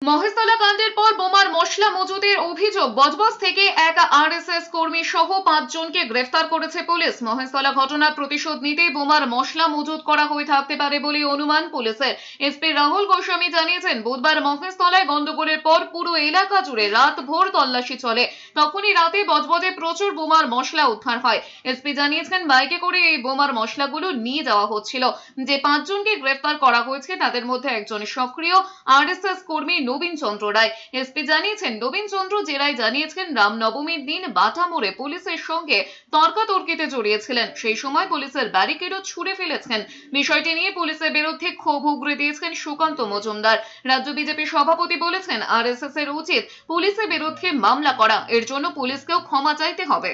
মহেশতলা কাণ্ডের পর বোমার মশলা মজুদের অভিযোগ বজবজ থেকে এক আরএসএস কর্মী সহ 5 জনকে গ্রেফতার করেছে পুলিশ। মহেশতলা ঘটনার প্রতিশোধ নিতে বোমার মশলা মজুত করা হয়ে থাকতে পারে বলে অনুমান পুলিশের। এসপি রাহুল গোস্বামী জানিয়েছেন, বুধবার মহেশতলায় গন্ডগোলের পর পুরো এলাকা জুড়ে রাতভর তল্লাশি চলে। তখনই রাতে বজবজে প্রচুর বোমার মশলা উদ্ধার হয়। এসপি জানিয়েছেন, বাইকে করে এই বোমার মশলাগুলো নিয়ে যাওয়া হচ্ছিল। যে 5 জনকে গ্রেফতার করা হয়েছে তাদের মধ্যে একজন সক্রিয় আরএসএস কর্মী নবীন চন্দ্র রায়। এসপি জানিয়েছেন, নবীন চন্দ্র জেরায় জানিয়েছেন, রামনবমীর দিন বাটা মোড়ে পুলিশের সঙ্গে তর্কাতর্কিতে জড়িয়েছিলেন। সেই সময় পুলিশের ব্যারিকেডও ছুঁড়ে ফেলেছেন। বিষয়টি নিয়ে পুলিশের বিরুদ্ধে ক্ষোভ উগরে দিয়েছেন সুকান্ত মজুমদার। রাজ্য বিজেপি সভাপতি বলেছেন, আরএসএস এর উচিত পুলিশের বিরুদ্ধে মামলা করা। এর জন্য পুলিশকেও ক্ষমা চাইতে হবে।